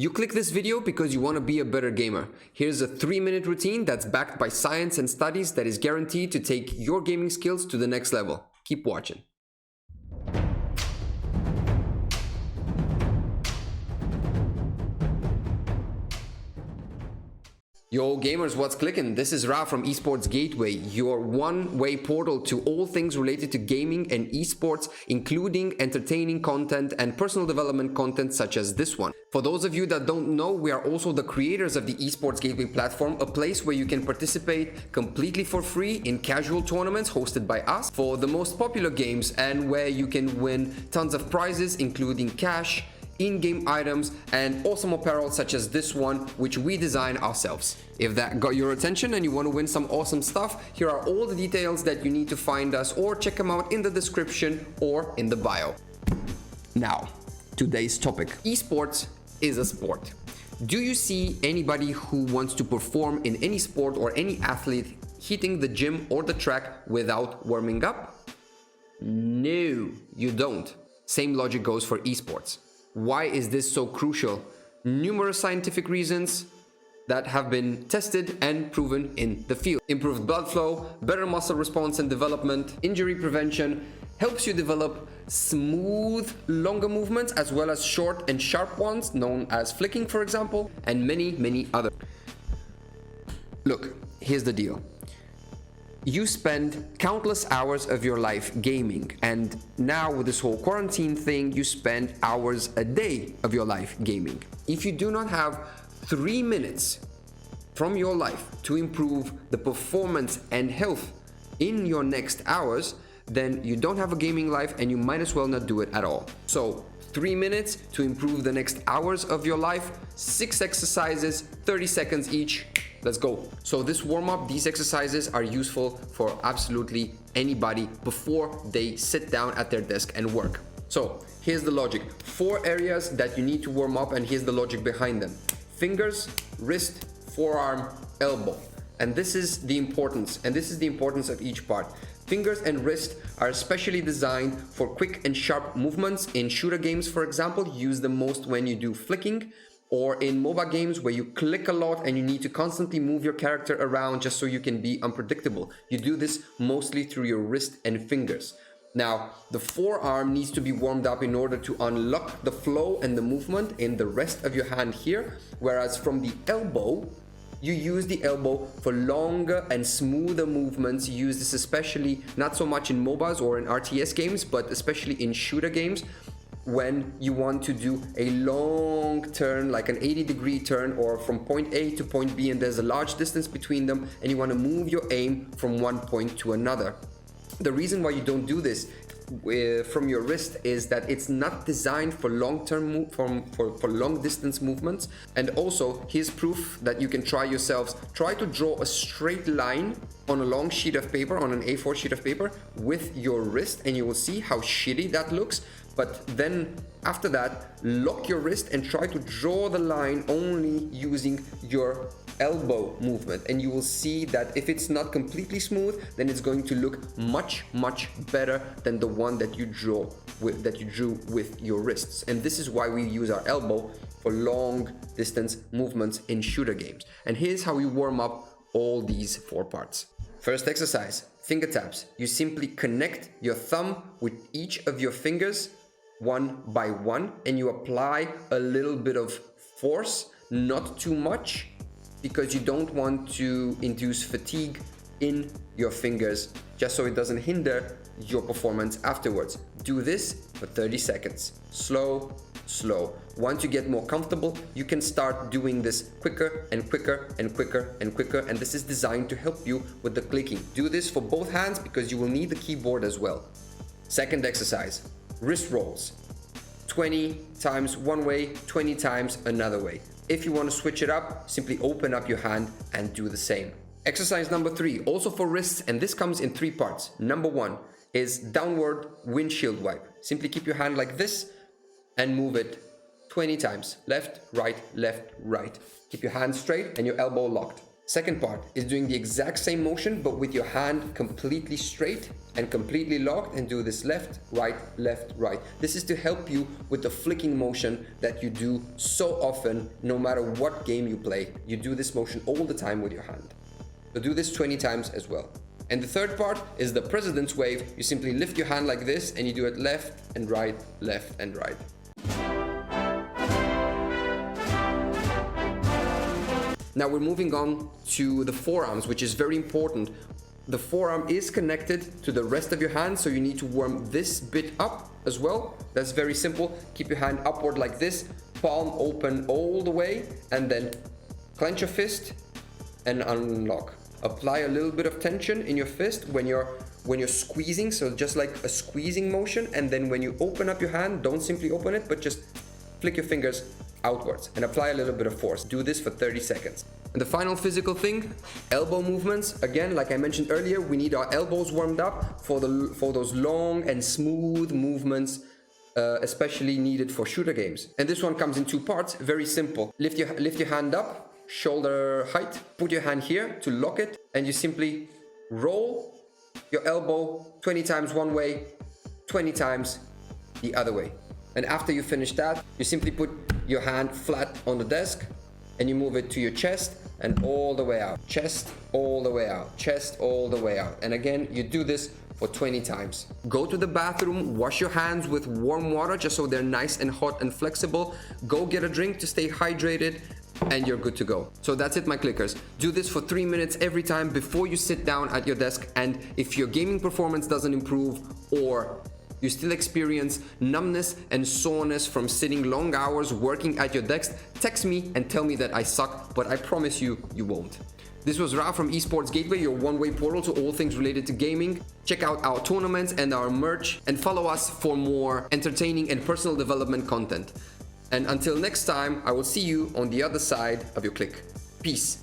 You click this video because you want to be a better gamer. Here's a 3-minute routine that's backed by science and studies that is guaranteed to take your gaming skills to the next level. Keep watching. Yo gamers, what's clicking? This is Ra from Esports Gateway, your one-way portal to all things related to gaming and esports, including entertaining content and personal development content such as this one. For those of you that don't know, we are also the creators of the Esports Gateway platform, a place where you can participate completely for free in casual tournaments hosted by us for the most popular games, and where you can win tons of prizes including cash, in-game items, and awesome apparel such as this one, which we design ourselves. If that got your attention and you want to win some awesome stuff, here are all the details that you need to find us, or check them out in the description or in the bio. Now, today's topic. Esports is a sport. Do you see anybody who wants to perform in any sport or any athlete hitting the gym or the track without warming up? No, you don't. Same logic goes for esports. Why is this so crucial? Numerous scientific reasons that have been tested and proven in the field. Improved blood flow, better muscle response and development, injury prevention, helps you develop smooth, longer movements as well as short and sharp ones, known as flicking, for example, and many others. Look, here's the deal. You spend countless hours of your life gaming, and now with this whole quarantine thing, you spend hours a day of your life gaming. If you do not have 3 minutes from your life to improve the performance and health in your next hours, then you don't have a gaming life and you might as well not do it at all. So 3 minutes to improve the next hours of your life, 6 exercises, 30 seconds each. Let's go. So this warm-up, these exercises are useful for absolutely anybody before they sit down at their desk and work. So here's the logic. 4 areas that you need to warm up, and here's the logic behind them. Fingers, wrist, forearm, elbow. And this is the importance, of each part. Fingers and wrist are especially designed for quick and sharp movements. In shooter games, for example, use them most when you do flicking, or in MOBA games where you click a lot and you need to constantly move your character around just so you can be unpredictable. You do this mostly through your wrist and fingers. Now, the forearm needs to be warmed up in order to unlock the flow and the movement in the rest of your hand here, whereas from the elbow, you use the elbow for longer and smoother movements. You use this especially not so much in MOBAs or in RTS games, but especially in shooter games, when you want to do a long turn, like an 80-degree turn, or from point A to point B, and there's a large distance between them, and you want to move your aim from one point to another. The reason why you don't do this from your wrist is that it's not designed for long-term for long distance movements. And also, here's proof that you can try yourselves. Try to draw a straight line on a long sheet of paper, on an A4 sheet of paper, with your wrist, and you will see how shitty that looks. But then after that, lock your wrist and try to draw the line only using your elbow movement, and you will see that if it's not completely smooth, then it's going to look much better than the one that you drew with your wrists. And this is why we use our elbow for long distance movements in shooter games. And here's how we warm up all these 4 parts. First exercise, finger taps. You simply connect your thumb with each of your fingers one by one, and you apply a little bit of force, not too much, because you don't want to induce fatigue in your fingers, just so it doesn't hinder your performance afterwards. Do this for 30 seconds. Slow. Once you get more comfortable, you can start doing this quicker and quicker, and this is designed to help you with the clicking. Do this for both hands because you will need the keyboard as well. Second exercise, wrist rolls. 20 times one way, 20 times another way. If you want to switch it up, simply open up your hand and do the same. Exercise number 3, also for wrists, and this comes in 3 parts. Number 1 is downward windshield wipe. Simply keep your hand like this and move it 20 times. Left, right, left, right. Keep your hand straight and your elbow locked. Second part is doing the exact same motion, but with your hand completely straight and completely locked, and do this left, right, left, right. This is to help you with the flicking motion that you do so often, no matter what game you play. You do this motion all the time with your hand. So do this 20 times as well. And the third part is the president's wave. You simply lift your hand like this and you do it left and right, left and right. Now we're moving on to the forearms, which is very important. The forearm is connected to the rest of your hand, so you need to warm this bit up as well. That's very simple. Keep your hand upward like this, palm open all the way, and then clench your fist and unlock. Apply a little bit of tension in your fist when you're squeezing, so just like a squeezing motion. And then when you open up your hand, don't simply open it, but just flick your fingers outwards and apply a little bit of force. Do this for 30 seconds. And the final physical thing, elbow movements. Again, like I mentioned earlier, we need our elbows warmed up for those long and smooth movements, especially needed for shooter games. And this one comes in two parts. Very simple. Lift your hand up, shoulder height. Put your hand here to lock it, and you simply roll your elbow 20 times one way, 20 times the other way. And after you finish that, you simply put your hand flat on the desk and you move it to your chest and all the way out. Chest all the way out. Chest all the way out. And again, you do this for 20 times. Go to the bathroom, wash your hands with warm water just so they're nice and hot and flexible. Go get a drink to stay hydrated, and you're good to go. So that's it, my clickers. Do this for 3 minutes every time before you sit down at your desk. And if your gaming performance doesn't improve, or you still experience numbness and soreness from sitting long hours working at your desk, text me and tell me that I suck, but I promise you, you won't. This was Ra from Esports Gateway, your one-way portal to all things related to gaming. Check out our tournaments and our merch, and follow us for more entertaining and personal development content. And until next time, I will see you on the other side of your click. Peace.